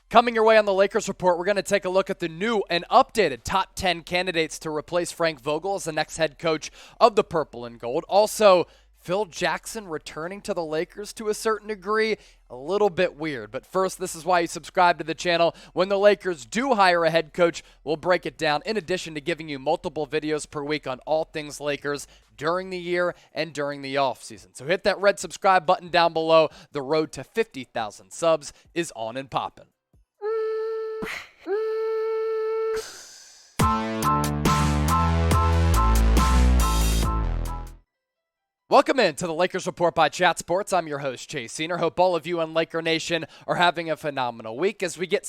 Coming your way on the Lakers Report, we're going to take a look at the new and updated top 10 candidates to replace Frank Vogel as the next head coach of the Purple and Gold. Also, Phil Jackson returning to the Lakers to a certain degree, a little bit weird. But first, this is why you subscribe to the channel. When the Lakers do hire a head coach, we'll break it down in addition to giving you multiple videos per week on all things Lakers during the year and during the offseason. So hit that red subscribe button down below. The road to 50,000 subs is on and popping. Welcome in to the Lakers Report by Chat Sports. I'm your host, Chase Senior. Hope all of you in Laker Nation are having a phenomenal week as we get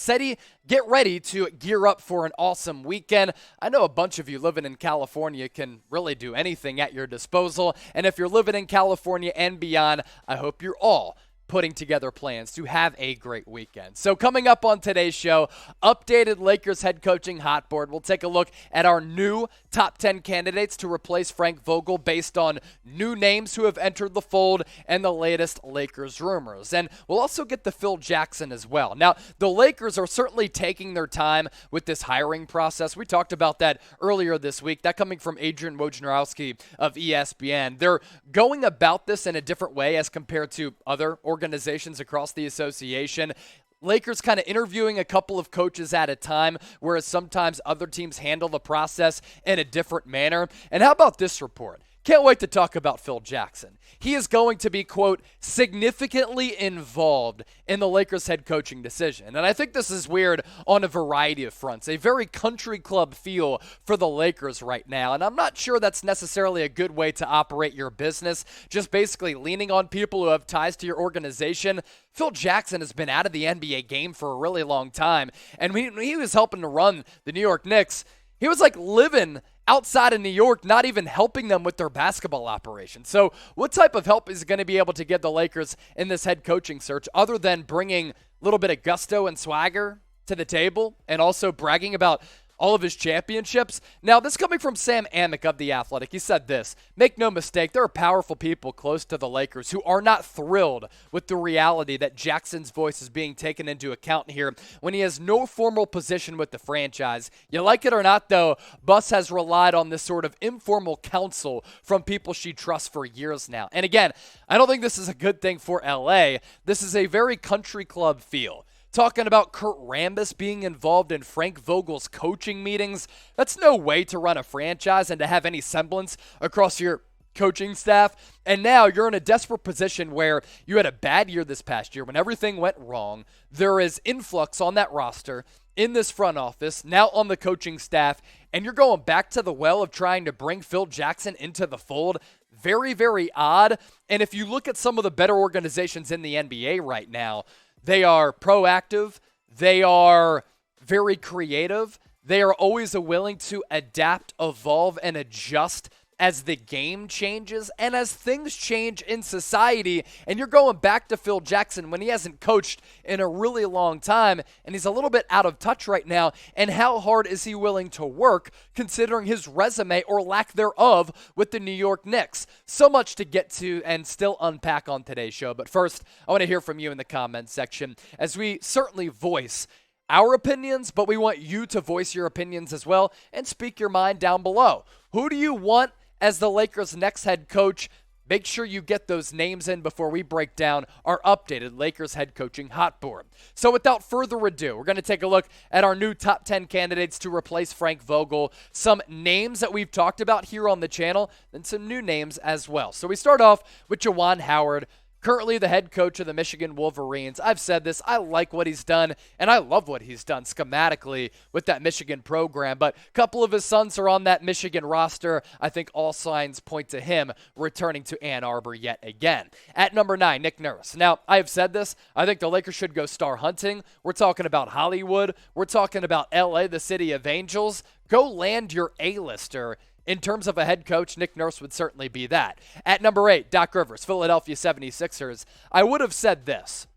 ready to gear up for an awesome weekend. I know a bunch of you living in California can really do anything at your disposal. And if you're living in California and beyond, I hope you're all putting together plans to have a great weekend. So coming up on today's show, updated Lakers head coaching hot board. We'll take a look at our new top 10 candidates to replace Frank Vogel based on new names who have entered the fold and the latest Lakers rumors. And we'll also get to Phil Jackson as well. Now, the Lakers are certainly taking their time with this hiring process. We talked about that earlier this week. That coming from Adrian Wojnarowski of ESPN. They're going about this in a different way as compared to other organizations across the association. Lakers kind of interviewing a couple of coaches at a time, whereas sometimes other teams handle the process in a different manner. And how about this report? Can't wait to talk about Phil Jackson. He is going to be, quote, significantly involved in the Lakers head coaching decision. And I think this is weird on a variety of fronts. A very country club feel for the Lakers right now. And I'm not sure that's necessarily a good way to operate your business, just basically leaning on people who have ties to your organization. Phil Jackson has been out of the NBA game for a really long time. And when he was helping to run the New York Knicks, he was like living outside of New York, not even helping them with their basketball operation. So what type of help is going to be able to give the Lakers in this head coaching search other than bringing a little bit of gusto and swagger to the table and also bragging about all of his championships? Now, this coming from Sam Amick of The Athletic. He said this: make no mistake, there are powerful people close to the Lakers who are not thrilled with the reality that Jackson's voice is being taken into account here when he has no formal position with the franchise. You like it or not, though, Buss has relied on this sort of informal counsel from people she trusts for years now. And again, I don't think this is a good thing for LA. This is a very country club feel. Talking about Kurt Rambis being involved in Frank Vogel's coaching meetings. That's no way to run a franchise and to have any semblance across your coaching staff. And now you're in a desperate position where you had a bad year this past year when everything went wrong. There is influx on that roster, in this front office, now on the coaching staff, and you're going back to the well of trying to bring Phil Jackson into the fold. Very, very odd. And if you look at some of the better organizations in the NBA right now, they are proactive. They are very creative. They are always willing to adapt, evolve, and adjust as the game changes and as things change in society. And you're going back to Phil Jackson when he hasn't coached in a really long time, and he's a little bit out of touch right now. And how hard is he willing to work considering his resume or lack thereof with the New York Knicks? So much to get to and still unpack on today's show. But first, I want to hear from you in the comments section as we certainly voice our opinions, but we want you to voice your opinions as well and speak your mind down below. Who do you want as the Lakers' next head coach? Make sure you get those names in before we break down our updated Lakers head coaching hot board. So without further ado, we're going to take a look at our new top 10 candidates to replace Frank Vogel, some names that we've talked about here on the channel, and some new names as well. So we start off with Juwan Howard, currently the head coach of the Michigan Wolverines. I've said this, I like what he's done, and I love what he's done schematically with that Michigan program, but a couple of his sons are on that Michigan roster. I think all signs point to him returning to Ann Arbor yet again. At number 9, Nick Nurse. Now, I have said this, I think the Lakers should go star hunting. We're talking about Hollywood. We're talking about LA, the city of angels. Go land your A-lister. In terms of a head coach, Nick Nurse would certainly be that. At number 8, Doc Rivers, Philadelphia 76ers. I would have said this: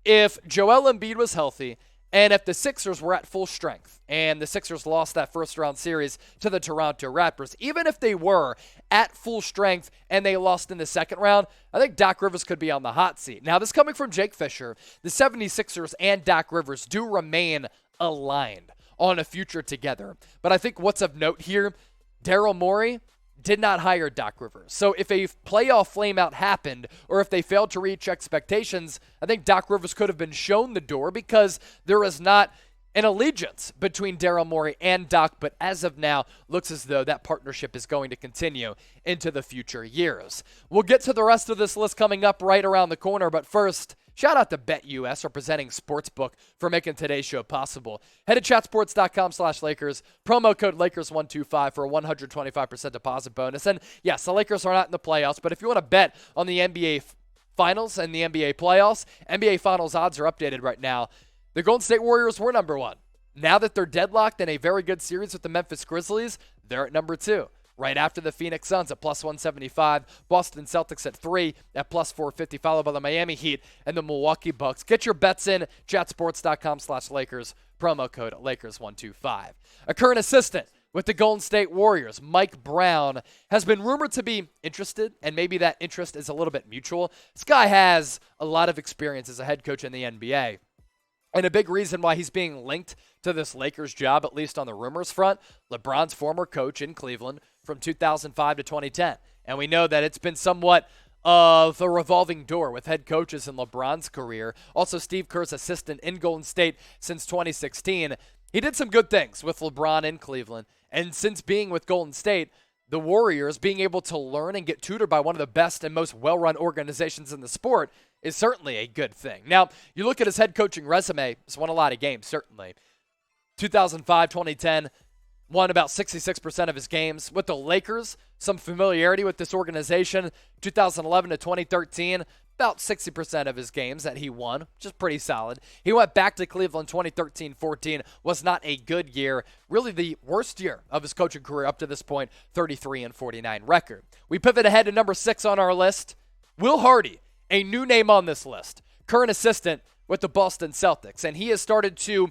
if Joel Embiid was healthy And if the Sixers were at full strength and the Sixers lost that first round series to the Toronto Raptors, even if they were at full strength and they lost in the second round, I think Doc Rivers could be on the hot seat. Now, this coming from Jake Fisher, the 76ers and Doc Rivers do remain aligned on a future together. But I think what's of note here, Daryl Morey did not hire Doc Rivers. So if a playoff flameout happened or if they failed to reach expectations, I think Doc Rivers could have been shown the door because there is not an allegiance between Daryl Morey and Doc, but as of now, looks as though that partnership is going to continue into the future years. We'll get to the rest of this list coming up right around the corner, but first, shout out to BetUS, our presenting sportsbook, for making today's show possible. Head to chatsports.com/Lakers, promo code Lakers125 for a 125% deposit bonus. And yes, the Lakers are not in the playoffs, but if you want to bet on the NBA Finals and the NBA playoffs, NBA Finals odds are updated right now. The Golden State Warriors were number one. Now that they're deadlocked in a very good series with the Memphis Grizzlies, they're at number two. Right after the Phoenix Suns at plus 175, Boston Celtics at 3 at plus 450, followed by the Miami Heat and the Milwaukee Bucks. Get your bets in, chatsports.com/Lakers, promo code Lakers125. A current assistant with the Golden State Warriors, Mike Brown, has been rumored to be interested, and maybe that interest is a little bit mutual. This guy has a lot of experience as a head coach in the NBA. And a big reason why he's being linked to this Lakers job, at least on the rumors front, LeBron's former coach in Cleveland from 2005 to 2010. And we know that it's been somewhat of a revolving door with head coaches in LeBron's career. Also, Steve Kerr's assistant in Golden State since 2016. He did some good things with LeBron in Cleveland. And since being with Golden State, the Warriors being able to learn and get tutored by one of the best and most well-run organizations in the sport is certainly a good thing. Now, you look at his head coaching resume, he's won a lot of games, certainly. 2005, 2010, won about 66% of his games. With the Lakers, some familiarity with this organization. 2011 to 2013, about 60% of his games that he won, which is pretty solid. He went back to Cleveland 2013-14, was not a good year. Really the worst year of his coaching career up to this point, 33-49 record. We pivot ahead to number 6 on our list. Will Hardy, a new name on this list, current assistant with the Boston Celtics, and he has started to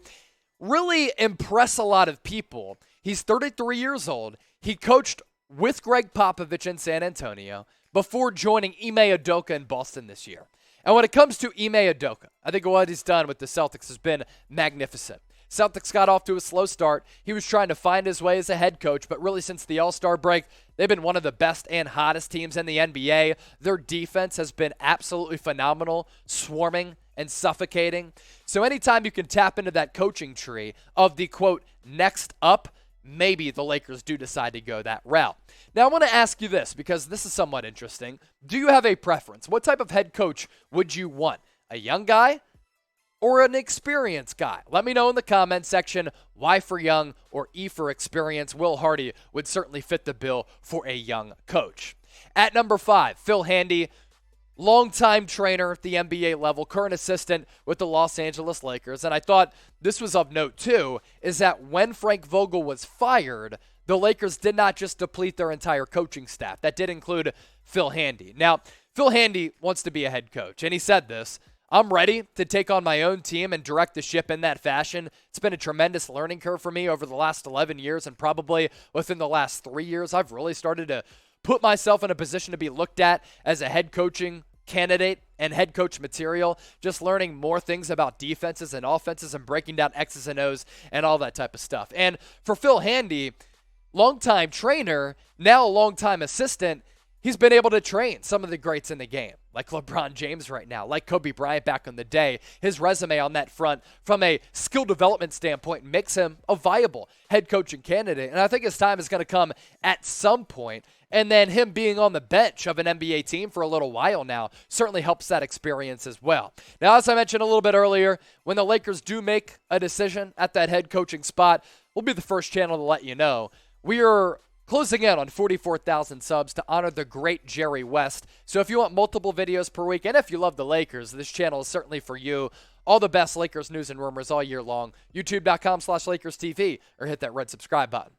really impress a lot of people. He's 33 years old. He coached with Greg Popovich in San Antonio before joining Ime Udoka in Boston this year. And when it comes to Ime Udoka, I think what he's done with the Celtics has been magnificent. Celtics got off to a slow start. He was trying to find his way as a head coach, but really since the All-Star break, they've been one of the best and hottest teams in the NBA. Their defense has been absolutely phenomenal, swarming and suffocating. So anytime you can tap into that coaching tree of the, quote, next up, maybe the Lakers do decide to go that route. Now, I want to ask you this because this is somewhat interesting. Do you have a preference? What type of head coach would you want? A young guy or an experienced guy? Let me know in the comment section. Y for young or E for experience. Will Hardy would certainly fit the bill for a young coach. At number 5, Phil Handy, longtime trainer at the NBA level, current assistant with the Los Angeles Lakers. And I thought this was of note too, is that when Frank Vogel was fired, the Lakers did not just deplete their entire coaching staff. That did include Phil Handy. Now, Phil Handy wants to be a head coach, and he said this: I'm ready to take on my own team and direct the ship in that fashion. It's been a tremendous learning curve for me over the last 11 years, and probably within the last 3 years, I've really started to put myself in a position to be looked at as a head coaching candidate and head coach material, just learning more things about defenses and offenses and breaking down X's and O's and all that type of stuff. And for Phil Handy, longtime trainer, now a longtime assistant, he's been able to train some of the greats in the game, like LeBron James right now, like Kobe Bryant back in the day. His resume on that front, from a skill development standpoint, makes him a viable head coaching candidate. And I think his time is going to come at some point. And then him being on the bench of an NBA team for a little while now certainly helps that experience as well. Now, as I mentioned a little bit earlier, when the Lakers do make a decision at that head coaching spot, we'll be the first channel to let you know. We are closing in on 44,000 subs to honor the great Jerry West. So if you want multiple videos per week, and if you love the Lakers, this channel is certainly for you. All the best Lakers news and rumors all year long. YouTube.com/LakersTV, or hit that red subscribe button.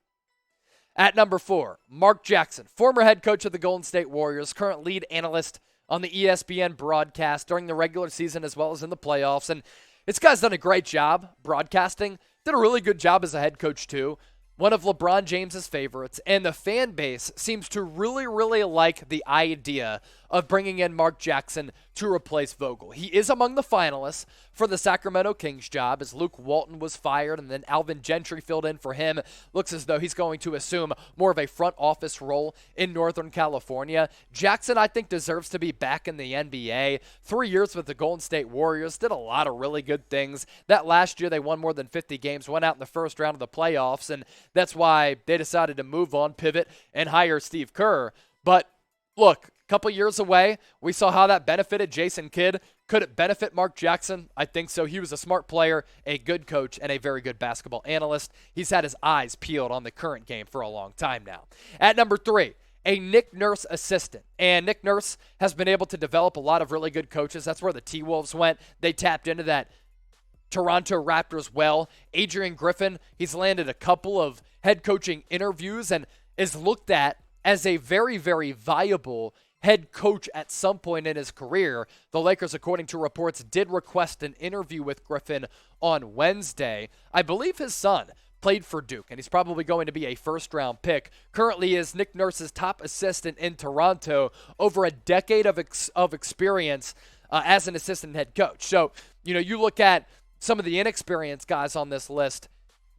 At number 4, Mark Jackson, former head coach of the Golden State Warriors, current lead analyst on the ESPN broadcast during the regular season as well as in the playoffs. And This guy's done a great job broadcasting, did a really good job as a head coach too. One of LeBron James's favorites, and the fan base seems to really, really like the idea of bringing in Mark Jackson to replace Vogel. He is among the finalists for the Sacramento Kings job, as Luke Walton was fired and then Alvin Gentry filled in for him. Looks as though he's going to assume more of a front office role in Northern California. Jackson, I think, deserves to be back in the NBA. 3 years with the Golden State Warriors, did a lot of really good things. That last year they won more than 50 games, went out in the first round of the playoffs, and that's why they decided to move on, pivot, and hire Steve Kerr. But look, a couple years away, we saw how that benefited Jason Kidd. Could it benefit Mark Jackson? I think so. He was a smart player, a good coach, and a very good basketball analyst. He's had his eyes peeled on the current game for a long time now. At number 3, a Nick Nurse assistant. And Nick Nurse has been able to develop a lot of really good coaches. That's where the T-Wolves went. They tapped into that Toronto Raptors well. Adrian Griffin, he's landed a couple of head coaching interviews and is looked at as a very, very viable head coach at some point in his career. The Lakers, according to reports, did request an interview with Griffin on Wednesday. I believe his son played for Duke, and he's probably going to be a first-round pick. Currently is Nick Nurse's top assistant in Toronto, over a decade of experience as an assistant head coach. So, you look at some of the inexperienced guys on this list,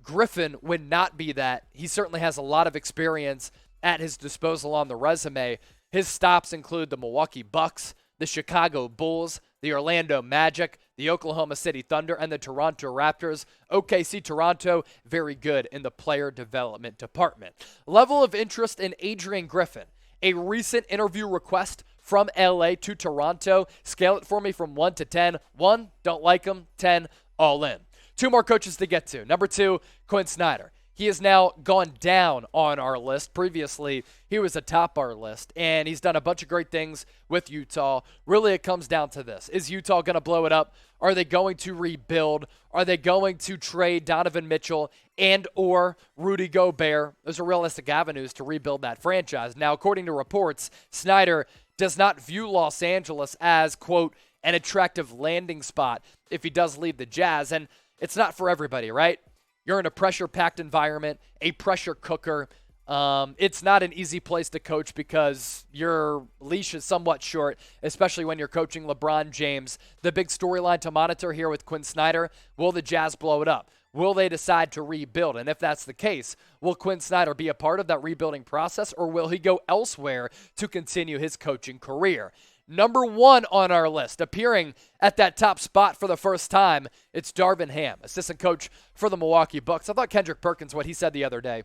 Griffin would not be that. He certainly has a lot of experience at his disposal on the resume. His stops include the Milwaukee Bucks, the Chicago Bulls, the Orlando Magic, the Oklahoma City Thunder, and the Toronto Raptors. OKC Toronto, very good in the player development department. Level of interest in Adrian Griffin. A recent interview request from LA to Toronto. Scale it for me from 1 to 10. 1, don't like him. 10, all in. 2 more coaches to get to. Number 2, Quin Snyder. He has now gone down on our list. Previously, he was atop our list, and he's done a bunch of great things with Utah. Really, it comes down to this. Is Utah going to blow it up? Are they going to rebuild? Are they going to trade Donovan Mitchell and or Rudy Gobert? Those are realistic avenues to rebuild that franchise. Now, according to reports, Snyder does not view Los Angeles as, quote, an attractive landing spot if he does leave the Jazz. And it's not for everybody, right? You're in a pressure-packed environment, a pressure cooker. It's not an easy place to coach because your leash is somewhat short, especially when you're coaching LeBron James. The big storyline to monitor here with Quin Snyder, will the Jazz blow it up? Will they decide to rebuild? And if that's the case, will Quin Snyder be a part of that rebuilding process, or will he go elsewhere to continue his coaching career? Number 1 on our list, appearing at that top spot for the first time, it's Darvin Ham, assistant coach for the Milwaukee Bucks. I thought Kendrick Perkins, what he said the other day,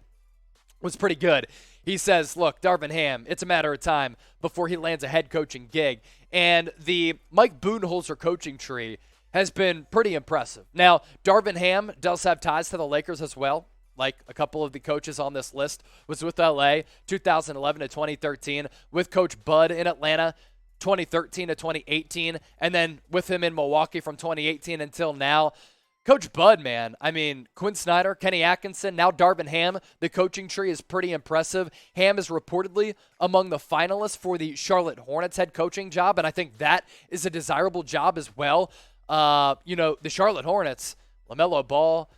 was pretty good. He says, look, Darvin Ham, it's a matter of time before he lands a head coaching gig. And the Mike Budenholzer coaching tree has been pretty impressive. Now, Darvin Ham does have ties to the Lakers as well. Like a couple of the coaches on this list was with LA 2011 to 2013, with Coach Bud in Atlanta 2013 to 2018, and then with him in Milwaukee from 2018 until now. Coach Bud, man, I mean, Quin Snyder, Kenny Atkinson, now Darvin Ham, the coaching tree is pretty impressive. Ham is reportedly among the finalists for the Charlotte Hornets head coaching job, and I think that is a desirable job as well. The Charlotte Hornets, LaMelo Ball,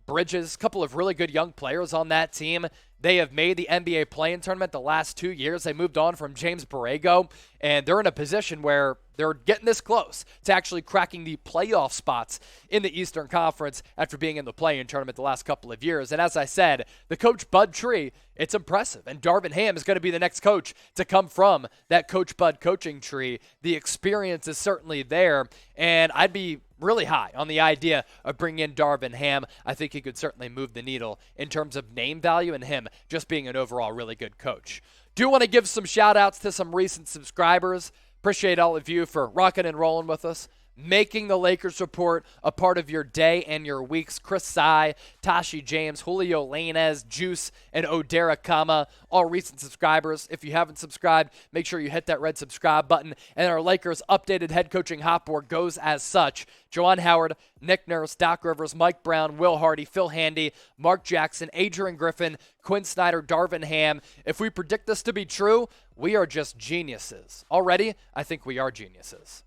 Bridges, a couple of really good young players on that team. They have made the NBA play-in tournament the last 2 years. They moved on from James Borrego, and they're in a position where they're getting this close to actually cracking the playoff spots in the Eastern Conference after being in the play-in tournament the last couple of years. And as I said, the Coach Bud tree, it's impressive. And Darvin Ham is going to be the next coach to come from that Coach Bud coaching tree. The experience is certainly there, and I'd be really high on the idea of bringing in Darvin Ham. I think he could certainly move the needle in terms of name value and him just being an overall really good coach. Do want to give some shout outs to some recent subscribers. Appreciate all of you for rocking and rolling with us, making the Lakers Report a part of your day and your weeks. Chris Sy, Tashi James, Julio Lainez, Juice, and Odera Kama, all recent subscribers. If you haven't subscribed, make sure you hit that red subscribe button. And our Lakers updated head coaching hot board goes as such. Juwan Howard, Nick Nurse, Doc Rivers, Mike Brown, Will Hardy, Phil Handy, Mark Jackson, Adrian Griffin, Quin Snyder, Darvin Ham. If we predict this to be true, we are just geniuses. Already, I think we are geniuses.